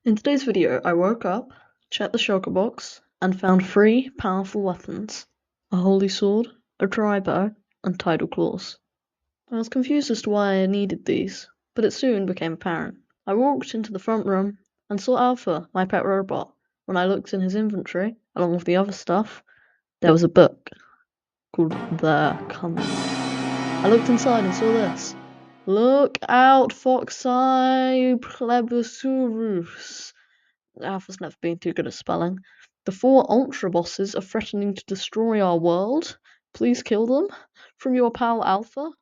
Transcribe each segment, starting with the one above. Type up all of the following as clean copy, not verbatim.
In today's video, I woke up, checked the shulker box, and found 3 powerful weapons: a holy sword, a drybow, and tidal claws. I was confused as to why I needed these, but it soon became apparent. I walked into the front room and saw Alpha, my pet robot. When I looked in his inventory, along with the other stuff, there was a book called They're Coming. I looked inside and saw this. Look out, Foxeye Plebosaurus. Alpha's never been too good at spelling. The 4 Ultra Bosses are threatening to destroy our world. Please kill them. From your pal Alpha.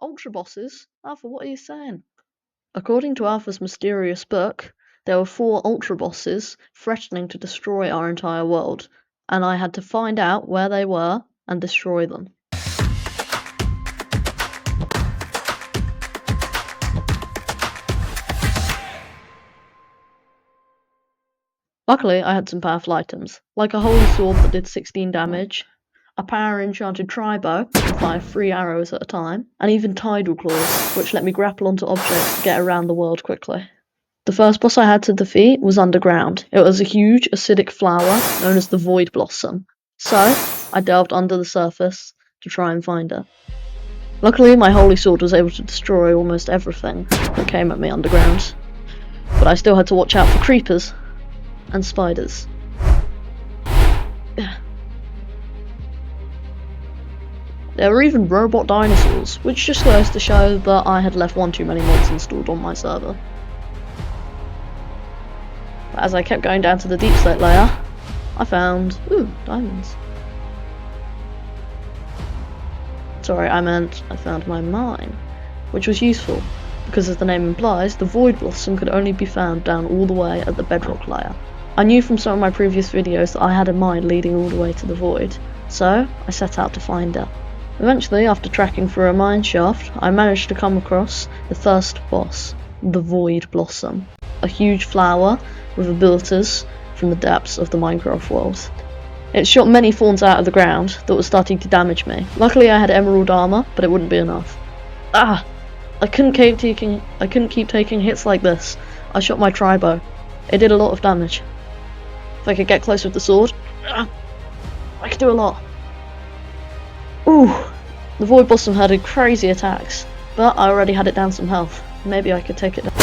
Ultra Bosses? Alpha, what are you saying? According to Alpha's mysterious book, there were 4 Ultra Bosses threatening to destroy our entire world, and I had to find out where they were and destroy them. Luckily, I had some powerful items, like a holy sword that did 16 damage, a power enchanted tri-bow that could fire 3 arrows at a time, and even tidal claws, which let me grapple onto objects to get around the world quickly. The first boss I had to defeat was underground. It was a huge acidic flower known as the Void Blossom, so I delved under the surface to try and find it. Luckily, my holy sword was able to destroy almost everything that came at me underground, but I still had to watch out for creepers and spiders. There were even robot dinosaurs, which just goes to show that I had left one too many mods installed on my server. But as I kept going down to the deep slate layer, I found, diamonds. Sorry, I found my mine, which was useful, because as the name implies, the Void Blossom could only be found down all the way at the bedrock layer. I knew from some of my previous videos that I had a mine leading all the way to the Void, so I set out to find it. Eventually, after tracking through a mine shaft, I managed to come across the first boss, the Void Blossom, a huge flower with abilities from the depths of the Minecraft world. It shot many thorns out of the ground that were starting to damage me. Luckily I had emerald armor, but it wouldn't be enough. I couldn't keep taking hits like this. I shot my tri-bow. It did a lot of damage. If I could get close with the sword, I could do a lot. The Void Blossom had crazy attacks, but I already had it down some health. Maybe I could take it down.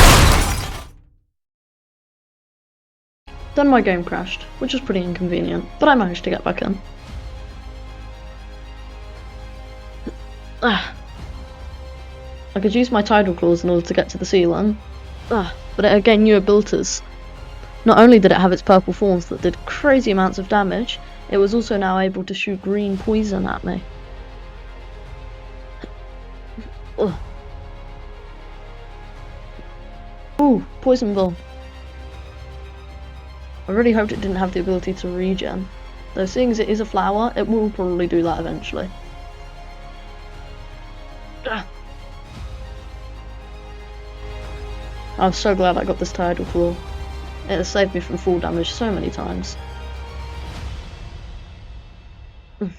Then my game crashed, which was pretty inconvenient, but I managed to get back in. I could use my tidal claws in order to get to the ceiling, but it again new abilities. Not only did it have its purple thorns that did crazy amounts of damage, it was also now able to shoot green poison at me. Poison ball. I really hoped it didn't have the ability to regen, though seeing as it is a flower, it will probably do that eventually. I'm so glad I got this tidal claw. It has saved me from fall damage so many times. I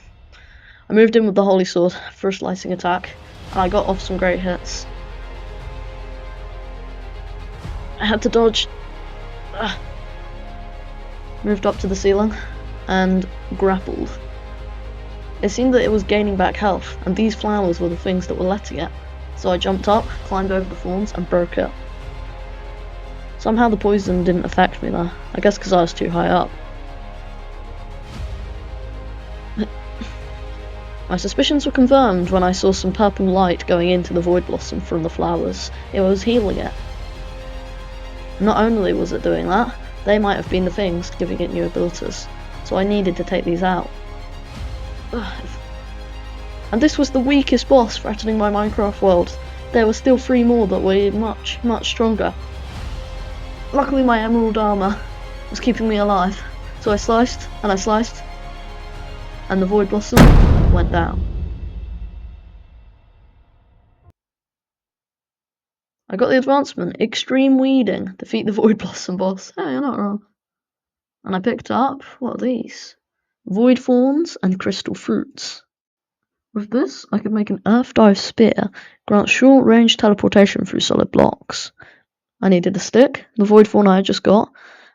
moved in with the holy sword for a slicing attack, and I got off some great hits. I had to dodge. Moved up to the ceiling and grappled. It seemed that it was gaining back health, and these flowers were the things that were letting it. So I jumped up, climbed over the thorns, and broke it. Somehow the poison didn't affect me though. I guess because I was too high up. My suspicions were confirmed when I saw some purple light going into the Void Blossom from the flowers. It was healing it. Not only was it doing that, they might have been the things giving it new abilities, so I needed to take these out. And this was the weakest boss threatening my Minecraft world. There were still 3 more that were much, much stronger. Luckily my emerald armor was keeping me alive, so I sliced, and the Void Blossom went down. I got the advancement, Extreme Weeding, defeat the Void Blossom boss. Hey, you're not wrong. And I picked up, what are these? Void Thorns and Crystal Fruits. With this, I could make an Earth Dive Spear, grant short range teleportation through solid blocks. I needed a stick, the void fauna I just got,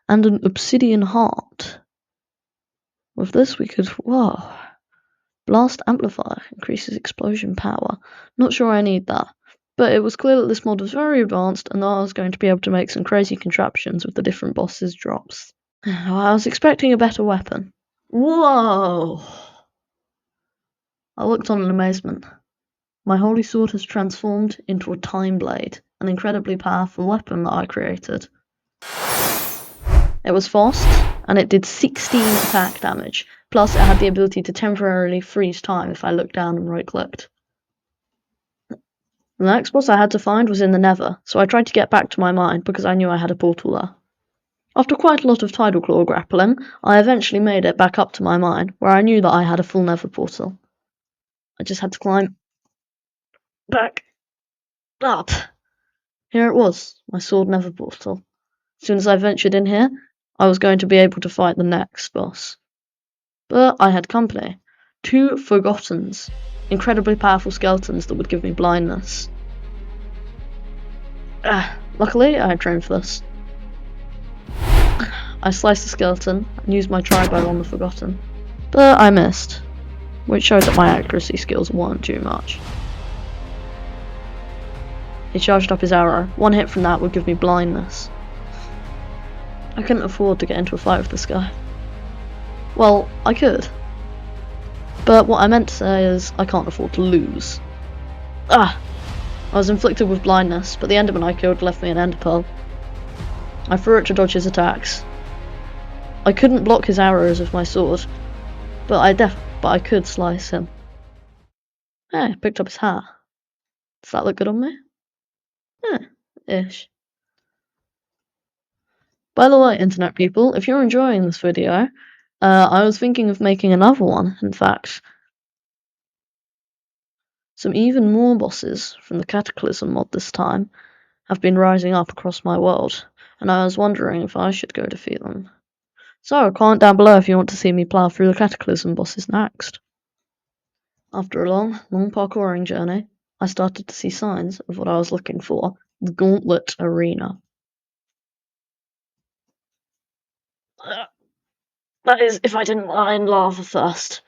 and an obsidian heart. With this we could... whoa. Blast amplifier increases explosion power. Not sure I need that. But it was clear that this mod was very advanced and that I was going to be able to make some crazy contraptions with the different bosses' drops. I was expecting a better weapon. Whoa! I looked on in amazement. My holy sword has transformed into a time blade, an incredibly powerful weapon that I created. It was fast, and it did 16 attack damage, plus it had the ability to temporarily freeze time if I looked down and right-clicked. The next boss I had to find was in the Nether, so I tried to get back to my mine because I knew I had a portal there. After quite a lot of tidal claw grappling, I eventually made it back up to my mine, where I knew that I had a full Nether portal. I just had to climb back up. Here it was, my sword Nether portal. As soon as I ventured in here, I was going to be able to fight the next boss. But I had company. 2 Forgottens, incredibly powerful skeletons that would give me blindness. Luckily, I had trained for this. I sliced the skeleton and used my tri-bow on the Forgotten. But I missed, which showed that my accuracy skills weren't too much. He charged up his arrow. 1 hit from that would give me blindness. I couldn't afford to get into a fight with this guy. Well, I could. But what I meant to say is, I can't afford to lose. I was inflicted with blindness, but the Enderman I killed left me an ender pearl. I threw it to dodge his attacks. I couldn't block his arrows with my sword, but I could slice him. Hey, I picked up his hat. Does that look good on me? Ish. By the way, internet people, if you're enjoying this video, I was thinking of making another one, in fact. Some even more bosses from the Cataclysm mod this time have been rising up across my world, and I was wondering if I should go defeat them. So, comment down below if you want to see me plough through the Cataclysm bosses next. After a long parkouring journey, I started to see signs of what I was looking for, the Gauntlet Arena. That is, if I didn't lie in lava first.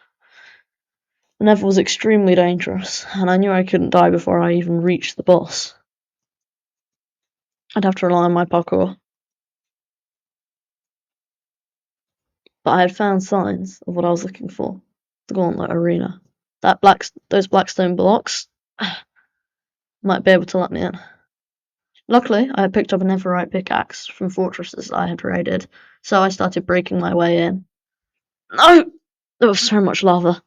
The Nether was extremely dangerous, and I knew I couldn't die before I even reached the boss. I'd have to rely on my parkour. But I had found signs of what I was looking for, the Gauntlet Arena. Those blackstone blocks might be able to let me in. Luckily, I had picked up a netherite pickaxe from fortresses I had raided, so I started breaking my way in. No! There was so much lava.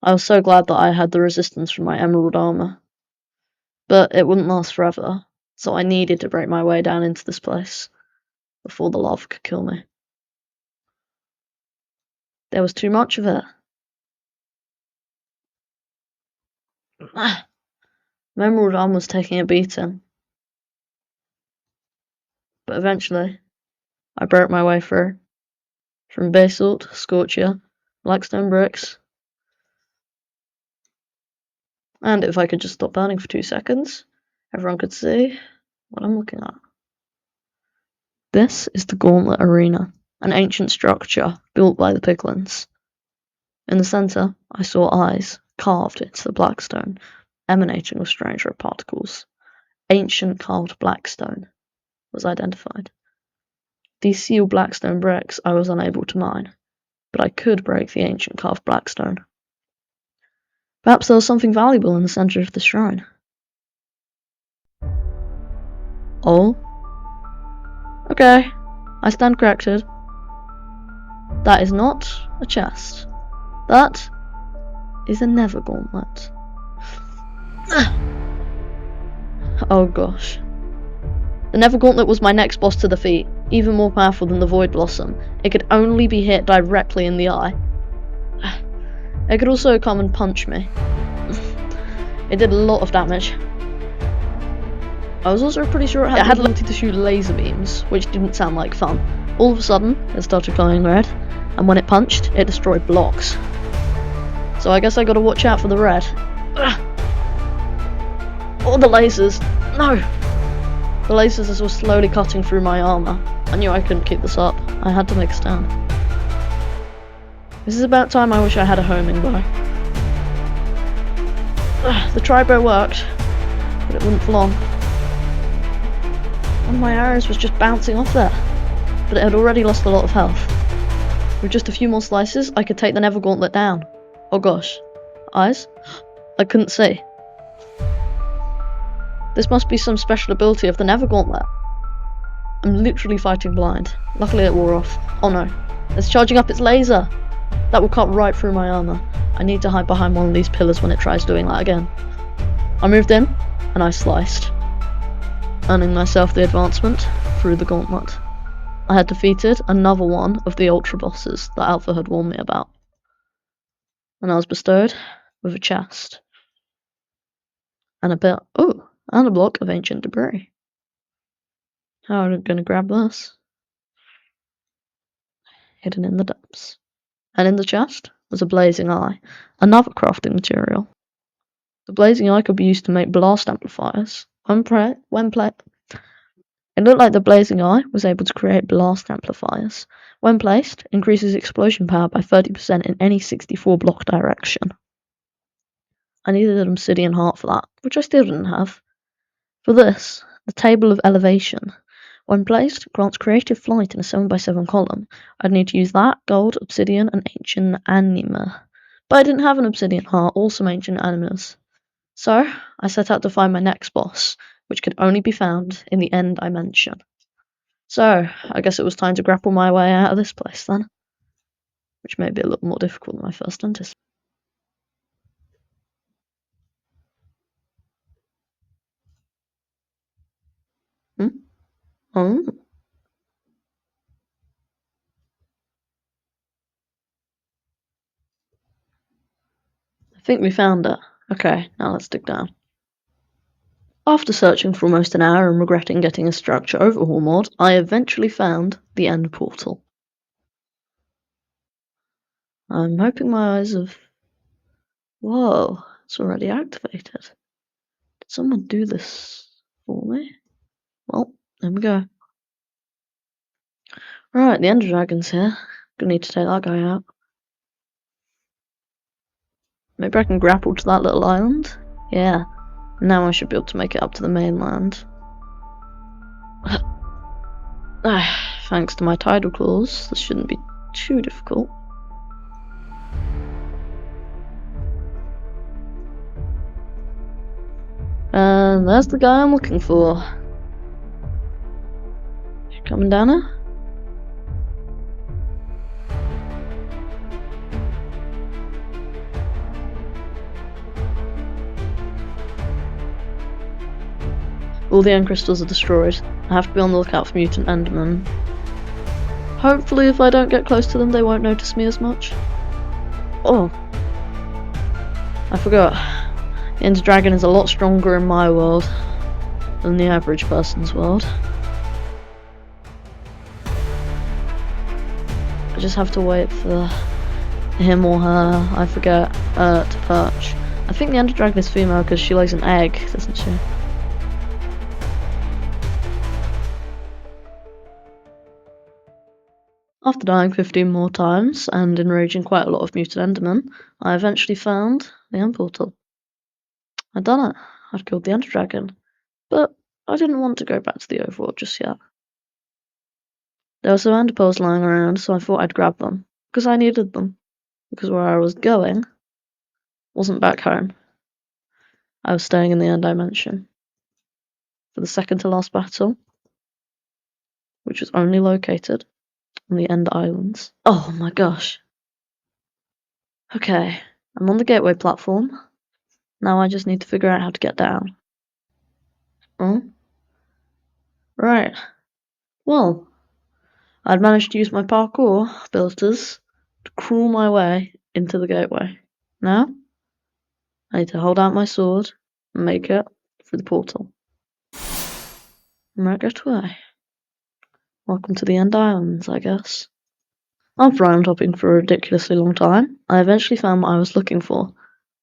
I was so glad that I had the resistance from my emerald armor. But it wouldn't last forever, so I needed to break my way down into this place before the lava could kill me. There was too much of it. My emerald armor was taking a beating. But eventually, I broke my way through. From basalt, scorcher, blackstone bricks. And if I could just stop burning for 2 seconds, everyone could see what I'm looking at. This is the Gauntlet Arena, an ancient structure built by the piglins. In the centre, I saw eyes carved into the blackstone, emanating with strange red particles. Ancient carved blackstone was identified. These sealed blackstone bricks I was unable to mine, but I could break the ancient carved blackstone. Perhaps there was something valuable in the centre of the shrine. Oh? Okay, I stand corrected. That is not a chest. That is a Nether Gauntlet. Oh gosh. The Nether Gauntlet was my next boss to defeat, even more powerful than the Void Blossom. It could only be hit directly in the eye. It could also come and punch me. It did a lot of damage. I was also pretty sure it had the ability to shoot laser beams, which didn't sound like fun. All of a sudden, it started glowing red, and when it punched, it destroyed blocks. So I guess I gotta watch out for the red. Or the lasers. No! The lasers were slowly cutting through my armor. I knew I couldn't keep this up. I had to make a stand. This is about time I wish I had a homing bow. The tri-bow worked, but it wouldn't for long. One of my arrows was just bouncing off there, but it had already lost a lot of health. With just a few more slices, I could take the Nether Gauntlet down. Oh gosh. Eyes? I couldn't see. This must be some special ability of the Nether Gauntlet. I'm literally fighting blind. Luckily it wore off. Oh no. It's charging up its laser! That will cut right through my armor. I need to hide behind one of these pillars when it tries doing that again. I moved in, and I sliced, earning myself the advancement through the gauntlet. I had defeated another one of the ultra bosses that Alpha had warned me about, and I was bestowed with a chest and a block of ancient debris. How am I going to grab this? Hidden in the depths. And in the chest was a blazing eye, another crafting material. The blazing eye could be used to make blast amplifiers. It looked like the blazing eye was able to create blast amplifiers. When placed, increases explosion power by 30% in any 64 block direction. I needed an obsidian heart for that, which I still didn't have. For this, the table of elevation. When placed, grants creative flight in a 7x7 column. I'd need to use that, gold, obsidian, and ancient anima. But I didn't have an obsidian heart or some ancient animas. So, I set out to find my next boss, which could only be found in the end dimension. So, I guess it was time to grapple my way out of this place then. Which may be a little more difficult than I first anticipated. Oh. I think we found it. Okay, now let's dig down. After searching for almost an hour and regretting getting a structure overhaul mod, I eventually found the end portal. I'm hoping my eyes have... Whoa, it's already activated. Did someone do this for me? Well, there we go. Right, the Ender Dragon's here. Gonna need to take that guy out. Maybe I can grapple to that little island? Yeah. Now I should be able to make it up to the mainland. Thanks to my tidal claws, this shouldn't be too difficult. And there's the guy I'm looking for. You coming down here? All the end crystals are destroyed. I have to be on the lookout for mutant endermen. Hopefully if I don't get close to them they won't notice me as much. Oh, I forgot. The Ender Dragon is a lot stronger in my world than the average person's world. I just have to wait for him or her, I forget, to perch. I think the Ender Dragon is female because she lays an egg, doesn't she? After dying 15 more times and enraging quite a lot of mutant endermen, I eventually found the end portal. I'd done it. I'd killed the Ender Dragon. But I didn't want to go back to the overworld just yet. There were some ender pearls lying around, so I thought I'd grab them. Because I needed them. Because where I was going wasn't back home. I was staying in the end dimension. For the second to last battle, which was only located on the End Islands. Oh my gosh. Okay, I'm on the gateway platform. Now I just need to figure out how to get down. Oh? Right. Well, I'd managed to use my parkour abilities to crawl my way into the gateway. Now, I need to hold out my sword and make it through the portal. Right gateway. Welcome to the End Islands, I guess. After island hopping for a ridiculously long time, I eventually found what I was looking for,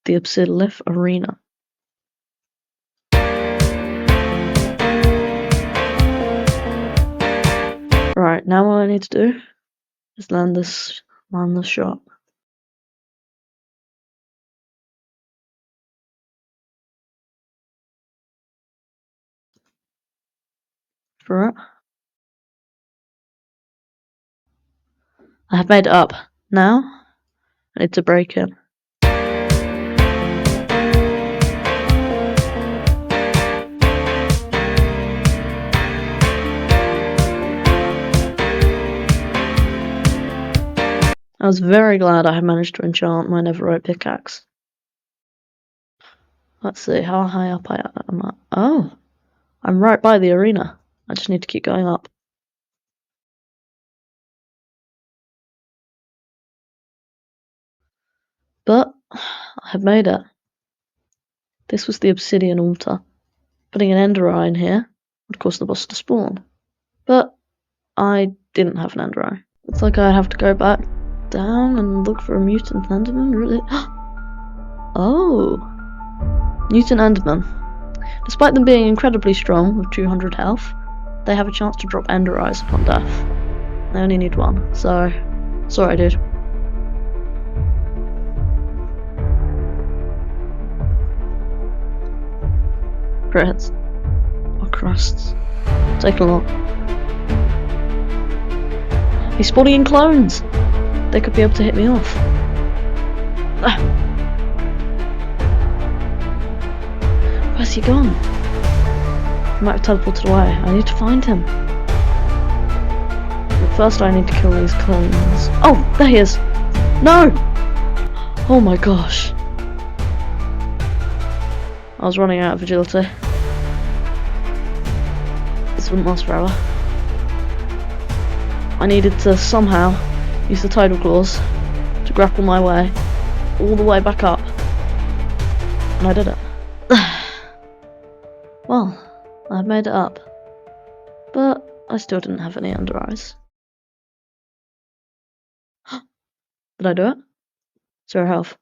the Obsidiolith Arena. Right, now all I need to do is land this shot. For it. I have made it up. Now I need to break in. I was very glad I had managed to enchant my Neverite pickaxe. Let's see how high up I am at. Oh, I'm right by the arena. I just need to keep going up. But I have made it. This was the obsidian altar. Putting an ender eye in here would cause the boss to spawn. But I didn't have an ender eye. It's like I have to go back down and look for a mutant enderman, really? Oh! Mutant enderman. Despite them being incredibly strong with 200 health, they have a chance to drop ender eyes upon death. They only need one, so sorry dude. Crits. Or crusts. Take a lot. He's spawning in clones! They could be able to hit me off. Ah. Where's he gone? He might have teleported away. I need to find him. But first I need to kill these clones. Oh, there he is! No! Oh my gosh. I was running out of agility. This wouldn't last forever. I needed to somehow use the tidal claws to grapple my way all the way back up. And I did it. Well, I've made it up. But I still didn't have any under eyes. Did I do it? 0 health.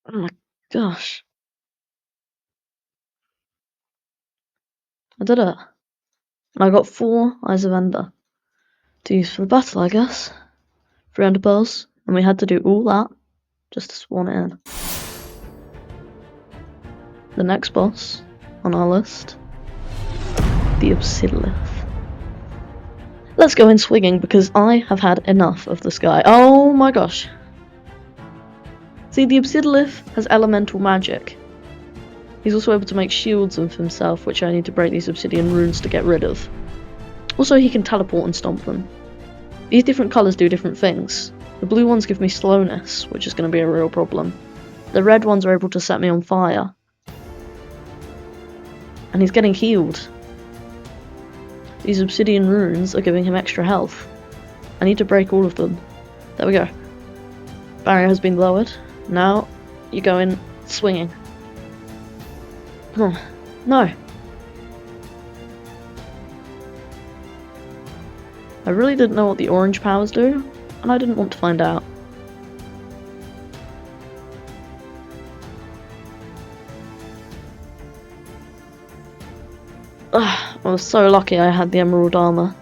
Oh my gosh. I did it. And I got 4 Eyes of Ender to use for the battle, I guess. 3 Ender Pearls, and we had to do all that just to spawn it in. The next boss on our list, the Obsidiolith. Let's go in swinging because I have had enough of this guy. Oh my gosh. See, the Obsidiolith has elemental magic. He's also able to make shields of himself, which I need to break these obsidian runes to get rid of. Also, he can teleport and stomp them. These different colours do different things. The blue ones give me slowness, which is going to be a real problem. The red ones are able to set me on fire. And he's getting healed. These obsidian runes are giving him extra health. I need to break all of them. There we go. Barrier has been lowered. Now, you go in swinging. Come on. No. I really didn't know what the orange powers do, and I didn't want to find out. Ugh, I was so lucky I had the emerald armor.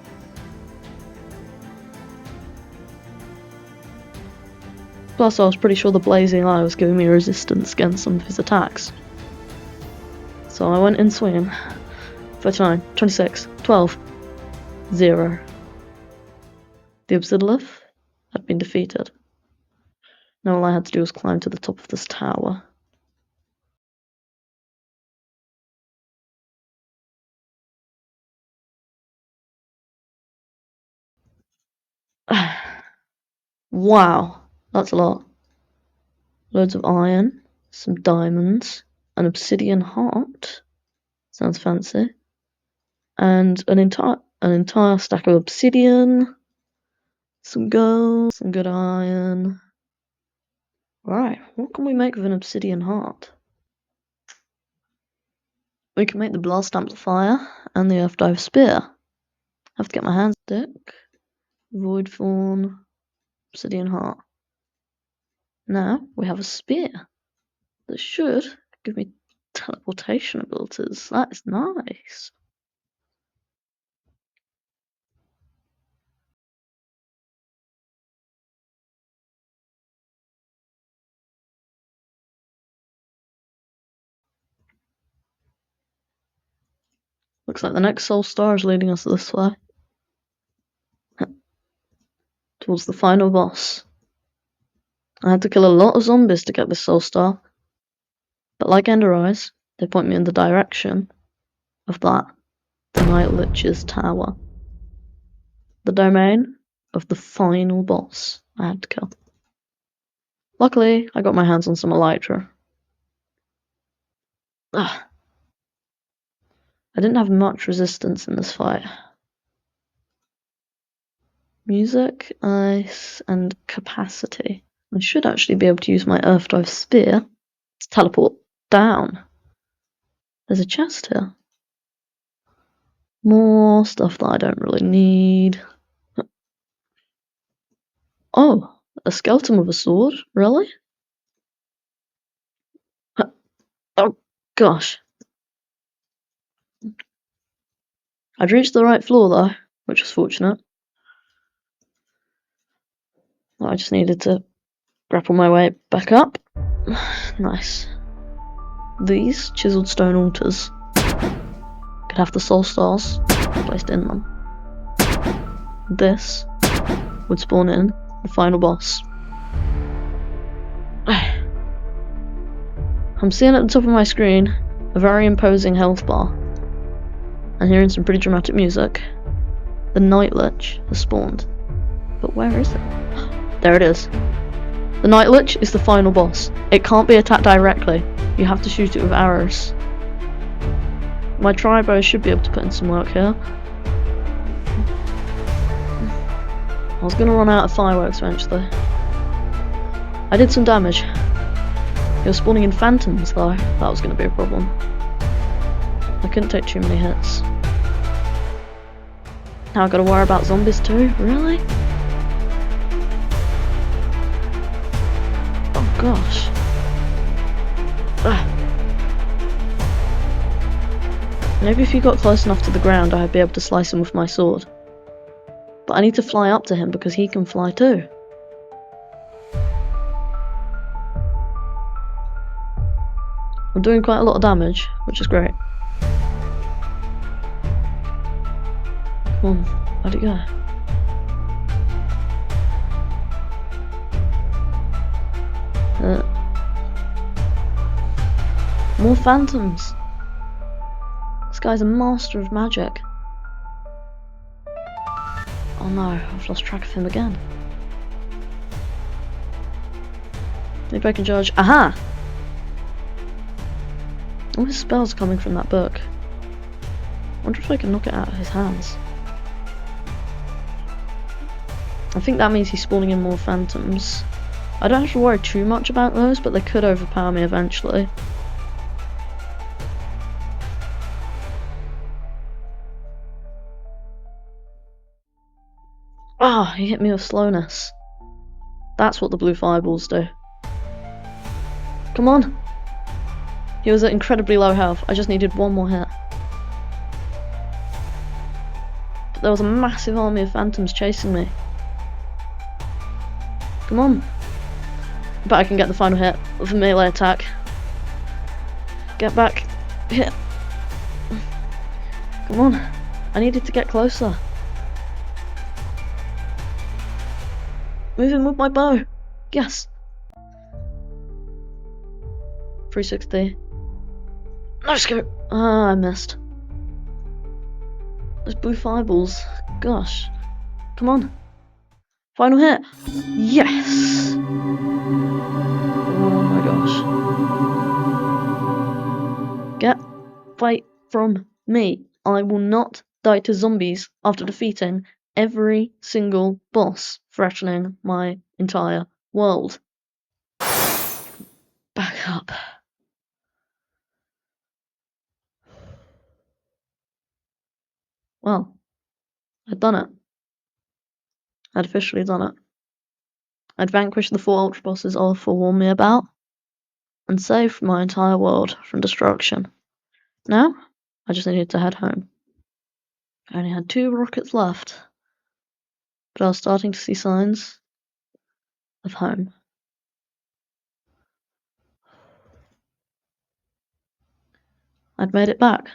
Plus I was pretty sure the blazing eye was giving me resistance against some of his attacks. So I went in swinging. 39, 26, 12, 0. The Obsidiolith had been defeated. Now all I had to do was climb to the top of this tower. Wow, that's a lot. Loads of iron, some diamonds, an obsidian heart. Sounds fancy. And an entire stack of obsidian, some gold, some good iron. Right, what can we make of an obsidian heart? We can make the blast amplifier and the earth dive spear. Have to get my hands stick. Void fawn, obsidian heart. Now we have a spear that should Give me teleportation abilities. That is nice. Looks like the next soul star is leading us this way. Towards the final boss. I had to kill a lot of zombies to get this soul star. But like Ender Eyes, they point me in the direction of that, the Night Lich's tower. The domain of the final boss I had to kill. Luckily, I got my hands on some elytra. I didn't have much resistance in this fight. Music, ice, and capacity. I should actually be able to use my Earth Dive Spear to teleport down. There's a chest here. More stuff that I don't really need. Oh, a skeleton with a sword? Really? Oh, gosh. I'd reached the right floor though, which was fortunate. I just needed to grapple my way back up. Nice. These chiseled stone altars could have the soul stars placed in them. This would spawn in the final boss. I'm seeing at the top of my screen a very imposing health bar. And hearing some pretty dramatic music. The Night Lich has spawned. But where is it? There it is. The Night Lich is the final boss. It can't be attacked directly. You have to shoot it with arrows. My tri-bow should be able to put in some work here. I was going to run out of fireworks eventually. I did some damage. He was spawning in phantoms though. That was going to be a problem. I couldn't take too many hits. Now I've got to worry about zombies too? Really? Oh gosh. Maybe if you got close enough to the ground I'd be able to slice him with my sword. But I need to fly up to him because he can fly too. I'm doing quite a lot of damage, which is great. Come on, where'd it go? More phantoms. This guy's a master of magic. Oh no, I've lost track of him again. Maybe I can judge. Aha! All his spells are coming from that book. I wonder if I can knock it out of his hands. I think that means he's spawning in more phantoms. I don't have to worry too much about those, but they could overpower me eventually. Ah, he hit me with slowness. That's what the blue fireballs do. Come on! He was at incredibly low health. I just needed one more hit. But there was a massive army of phantoms chasing me. Come on. But I can get the final hit with a melee attack. Get back. Hit. Come on. I needed to get closer. Moving with my bow. Yes. 360. No scope. Ah, I missed. Those blue fireballs. Gosh. Come on. Final hit. Yes. Oh my gosh. Get away from me. I will not die to zombies after defeating every single boss threatening my entire world. Back up. Well, I'd done it. I'd officially done it. I'd vanquished the 4 ultra bosses Oliver warned me about. and saved my entire world from destruction. Now, I just needed to head home. I only had 2 rockets left, but I was starting to see signs of home. I'd made it back.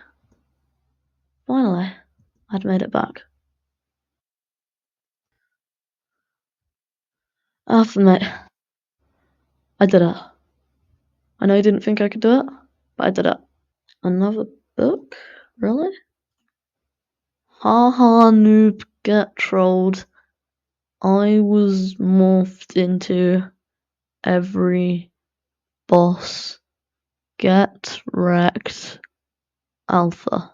Finally, I'd made it back. I have to admit, I did it. I know you didn't think I could do it, but I did it. Another book? Really? Haha, noob, get trolled. I was morphed into every boss. Get wrecked. Alpha.